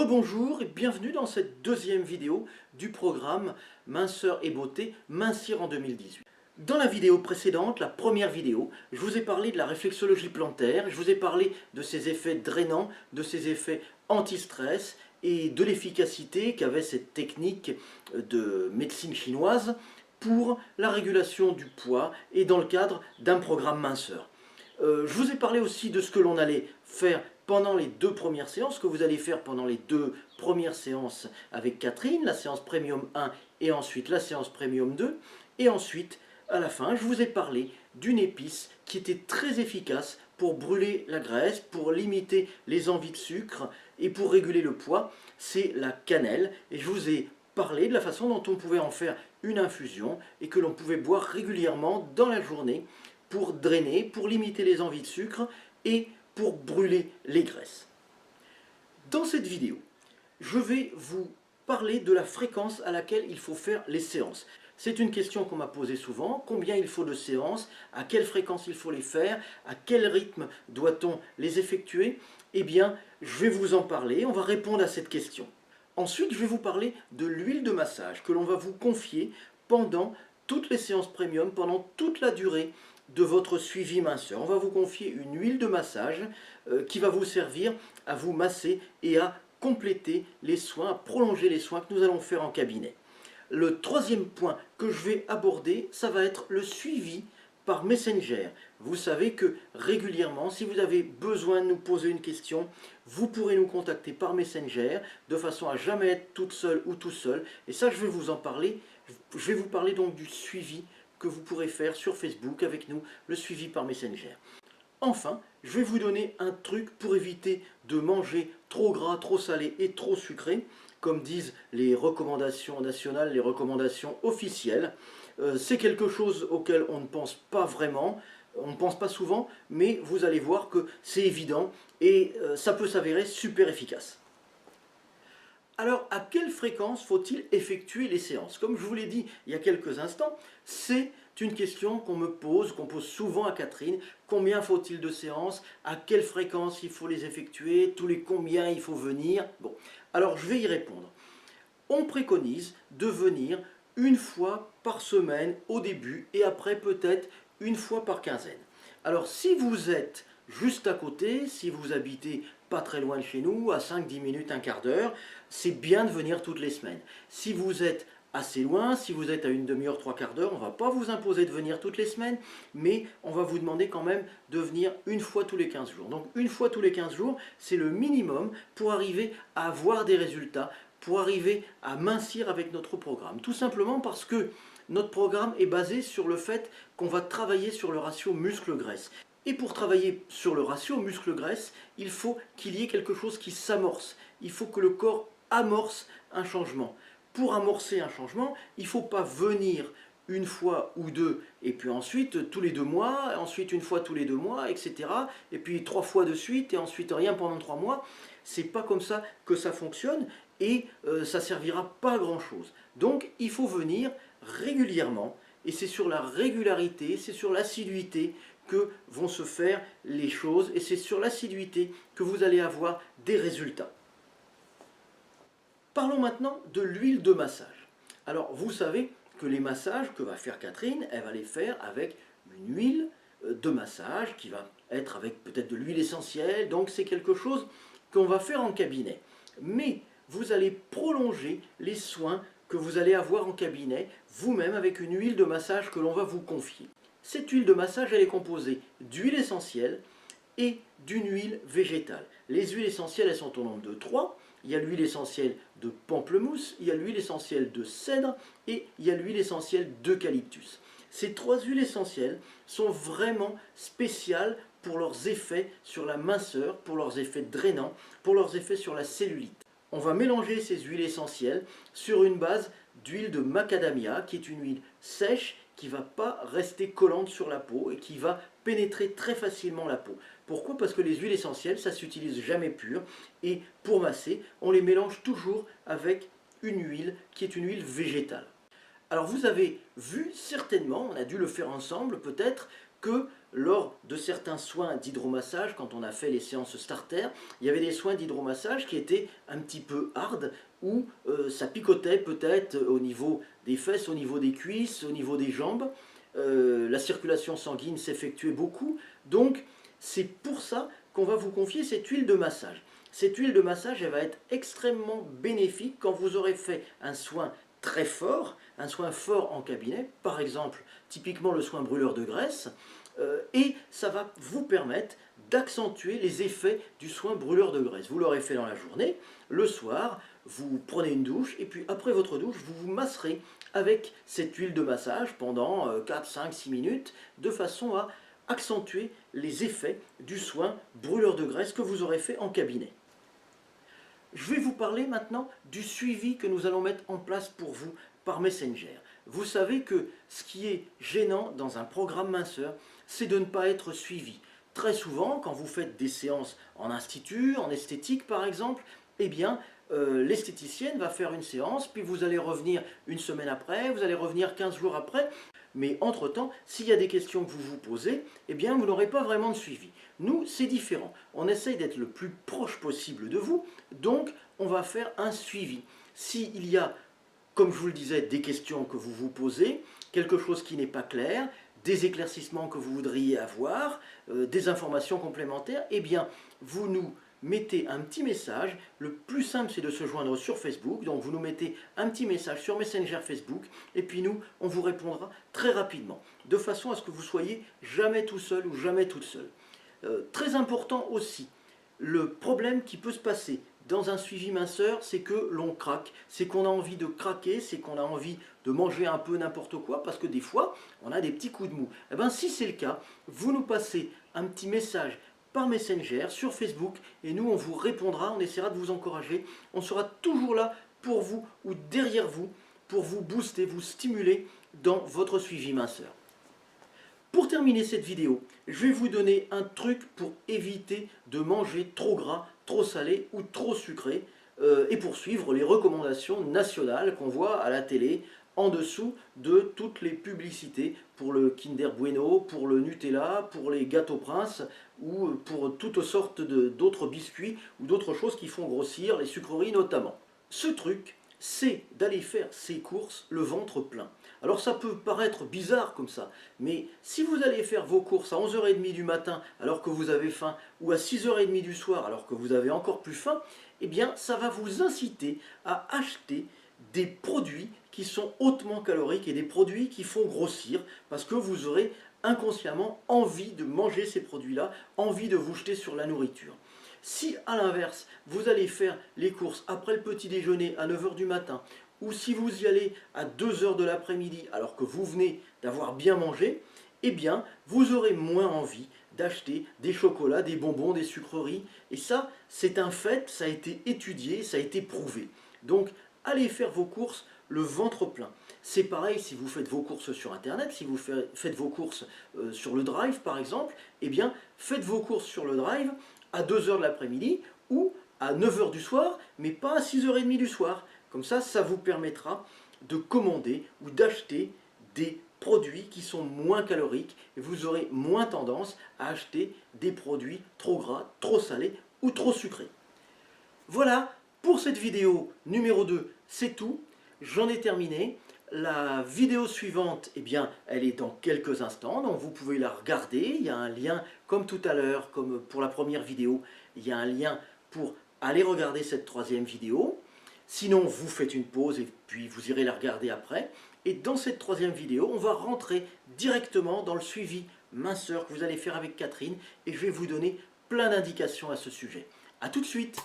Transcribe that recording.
Rebonjour et bienvenue dans cette deuxième vidéo du programme Minceur et beauté, mincir en 2018. Dans la vidéo précédente, la première vidéo, je vous ai parlé de la réflexologie plantaire, je vous ai parlé de ses effets drainants, de ses effets anti-stress et de l'efficacité qu'avait cette technique de médecine chinoise pour la régulation du poids et dans le cadre d'un programme minceur. Je vous ai parlé aussi de ce que l'on allait faire pendant les deux premières séances, que vous allez faire pendant les deux premières séances avec Catherine, la séance Premium 1 et ensuite la séance Premium 2. Et ensuite, à la fin, je vous ai parlé d'une épice qui était très efficace pour brûler la graisse, pour limiter les envies de sucre et pour réguler le poids. C'est la cannelle. Et je vous ai parlé de la façon dont on pouvait en faire une infusion et que l'on pouvait boire régulièrement dans la journée pour drainer, pour limiter les envies de sucre et pour brûler les graisses. Dans cette vidéo, je vais vous parler de la fréquence à laquelle il faut faire les séances. C'est une question qu'on m'a posée souvent, combien il faut de séances, à quelle fréquence il faut les faire, à quel rythme doit-on les effectuer? Eh bien, je vais vous en parler, on va répondre à cette question. Ensuite, je vais vous parler de l'huile de massage que l'on va vous confier pendant toutes les séances premium, pendant toute la durée de votre suivi minceur. On va vous confier une huile de massage qui va vous servir à vous masser et à compléter les soins, à prolonger les soins que nous allons faire en cabinet. Le troisième point que je vais aborder, ça va être le suivi par Messenger. Vous savez que régulièrement, si vous avez besoin de nous poser une question, vous pourrez nous contacter par Messenger de façon à jamais être toute seule ou tout seul. Et ça, je vais vous en parler. Je vais vous parler donc du suivi que vous pourrez faire sur Facebook avec nous, le suivi par Messenger. Enfin, je vais vous donner un truc pour éviter de manger trop gras, trop salé et trop sucré, comme disent les recommandations nationales, les recommandations officielles. C'est quelque chose auquel on ne pense pas vraiment, on ne pense pas souvent, mais vous allez voir que c'est évident et ça peut s'avérer super efficace. Alors, à quelle fréquence faut-il effectuer les séances? Comme je vous l'ai dit il y a quelques instants, c'est une question qu'on me pose, qu'on pose souvent à Catherine. Combien faut-il de séances? À quelle fréquence il faut les effectuer? Tous les combien il faut venir? Bon, alors je vais y répondre. On préconise de venir une fois par semaine au début et après peut-être une fois par quinzaine. Alors si vous êtes juste à côté, si vous habitez pas très loin de chez nous, à 5-10 minutes, un quart d'heure, c'est bien de venir toutes les semaines. Si vous êtes assez loin, si vous êtes à une demi-heure, trois quarts d'heure, on ne va pas vous imposer de venir toutes les semaines, mais on va vous demander quand même de venir une fois tous les 15 jours. Donc une fois tous les 15 jours, c'est le minimum pour arriver à avoir des résultats, pour arriver à mincir avec notre programme. Tout simplement parce que notre programme est basé sur le fait qu'on va travailler sur le ratio muscle-graisse. Et pour travailler sur le ratio muscle-graisse, il faut qu'il y ait quelque chose qui s'amorce. Il faut que le corps amorce un changement. Pour amorcer un changement, il ne faut pas venir une fois ou deux, et puis ensuite tous les 2 mois, ensuite une fois tous les 2 mois, etc. Et puis 3 fois de suite, et ensuite rien pendant 3 mois. C'est pas comme ça que ça fonctionne, et ça servira pas à grand chose. Donc il faut venir régulièrement, et c'est sur la régularité, c'est sur l'assiduité que vont se faire les choses, et c'est sur l'assiduité que vous allez avoir des résultats. Parlons maintenant de l'huile de massage. Alors vous savez que les massages que va faire Catherine, elle va les faire avec une huile de massage qui va être avec peut-être de l'huile essentielle, donc c'est quelque chose qu'on va faire en cabinet. Mais vous allez prolonger les soins que vous allez avoir en cabinet, vous-même avec une huile de massage que l'on va vous confier. Cette huile de massage, elle est composée d'huile essentielle et d'une huile végétale. Les huiles essentielles, elles sont au nombre de 3. Il y a l'huile essentielle de pamplemousse, il y a l'huile essentielle de cèdre et il y a l'huile essentielle d'eucalyptus. Ces 3 huiles essentielles sont vraiment spéciales pour leurs effets sur la minceur, pour leurs effets drainants, pour leurs effets sur la cellulite. On va mélanger ces huiles essentielles sur une base d'huile de macadamia, qui est une huile sèche, qui ne va pas rester collante sur la peau et qui va pénétrer très facilement la peau. Pourquoi? Parce que les huiles essentielles, ça ne s'utilise jamais pur, et pour masser, on les mélange toujours avec une huile qui est une huile végétale. Alors vous avez vu certainement, on a dû le faire ensemble peut-être, que lors de certains soins d'hydromassage, quand on a fait les séances starter, il y avait des soins d'hydromassage qui étaient un petit peu hard, où ça picotait peut-être au niveau des fesses, au niveau des cuisses, au niveau des jambes. La circulation sanguine s'effectuait beaucoup, donc c'est pour ça qu'on va vous confier cette huile de massage. Cette huile de massage, elle va être extrêmement bénéfique quand vous aurez fait un soin très fort, un soin fort en cabinet, par exemple, typiquement le soin brûleur de graisse, et ça va vous permettre d'accentuer les effets du soin brûleur de graisse. Vous l'aurez fait dans la journée, le soir, vous prenez une douche, et puis après votre douche, vous vous masserez avec cette huile de massage pendant 4, 5, 6 minutes, de façon à accentuer les effets du soin brûleur de graisse que vous aurez fait en cabinet. Je vais vous parler maintenant du suivi que nous allons mettre en place pour vous par Messenger. Vous savez que ce qui est gênant dans un programme minceur, c'est de ne pas être suivi. Très souvent, quand vous faites des séances en institut, en esthétique par exemple, eh bien, l'esthéticienne va faire une séance, puis vous allez revenir une semaine après, vous allez revenir 15 jours après, mais entre-temps, s'il y a des questions que vous vous posez, eh bien, vous n'aurez pas vraiment de suivi. Nous, c'est différent. On essaye d'être le plus proche possible de vous, donc on va faire un suivi. S'il y a, comme je vous le disais, des questions que vous vous posez, quelque chose qui n'est pas clair, des éclaircissements que vous voudriez avoir, des informations complémentaires, eh bien, vous nous mettez un petit message. Le plus simple, c'est de se joindre sur Facebook. Donc, vous nous mettez un petit message sur Messenger Facebook. Et puis nous, on vous répondra très rapidement. De façon à ce que vous soyez jamais tout seul ou jamais toute seule. Très important aussi, le problème qui peut se passer dans un suivi minceur, c'est que l'on craque. C'est qu'on a envie de craquer, c'est qu'on a envie de manger un peu n'importe quoi, parce que des fois, on a des petits coups de mou. Eh bien, si c'est le cas, vous nous passez un petit message par Messenger, sur Facebook, et nous on vous répondra, on essaiera de vous encourager, on sera toujours là pour vous ou derrière vous, pour vous booster, vous stimuler dans votre suivi minceur. Pour terminer cette vidéo, je vais vous donner un truc pour éviter de manger trop gras, trop salé ou trop sucré, et pour suivre les recommandations nationales qu'on voit à la télé, en dessous de toutes les publicités pour le Kinder Bueno, pour le Nutella, pour les gâteaux Prince ou pour toutes sortes d'autres biscuits ou d'autres choses qui font grossir, les sucreries notamment. Ce truc, c'est d'aller faire ses courses le ventre plein. Alors ça peut paraître bizarre comme ça, mais si vous allez faire vos courses à 11h30 du matin alors que vous avez faim, ou à 6h30 du soir alors que vous avez encore plus faim, eh bien ça va vous inciter à acheter des produits qui sont hautement caloriques et des produits qui font grossir, parce que vous aurez inconsciemment envie de manger ces produits-là, envie de vous jeter sur la nourriture. Si à l'inverse, vous allez faire les courses après le petit déjeuner à 9h du matin, ou si vous y allez à 2h de l'après-midi alors que vous venez d'avoir bien mangé, eh bien vous aurez moins envie d'acheter des chocolats, des bonbons, des sucreries. Et ça, c'est un fait, ça a été étudié, ça a été prouvé. Donc, allez faire vos courses le ventre plein. C'est pareil si vous faites vos courses sur Internet, si vous faites vos courses sur le Drive par exemple, eh bien faites vos courses sur le Drive à 2h de l'après-midi ou à 9h du soir, mais pas à 6h30 du soir. Comme ça vous permettra de commander ou d'acheter des produits qui sont moins caloriques et vous aurez moins tendance à acheter des produits trop gras, trop salés ou trop sucrés. Voilà, pour cette vidéo numéro 2, c'est tout. J'en ai terminé. La vidéo suivante, eh bien, elle est dans quelques instants, donc vous pouvez la regarder. Il y a un lien, comme tout à l'heure, comme pour la première vidéo, il y a un lien pour aller regarder cette troisième vidéo. Sinon, vous faites une pause et puis vous irez la regarder après. Et dans cette troisième vidéo, on va rentrer directement dans le suivi minceur que vous allez faire avec Catherine et je vais vous donner plein d'indications à ce sujet. A tout de suite!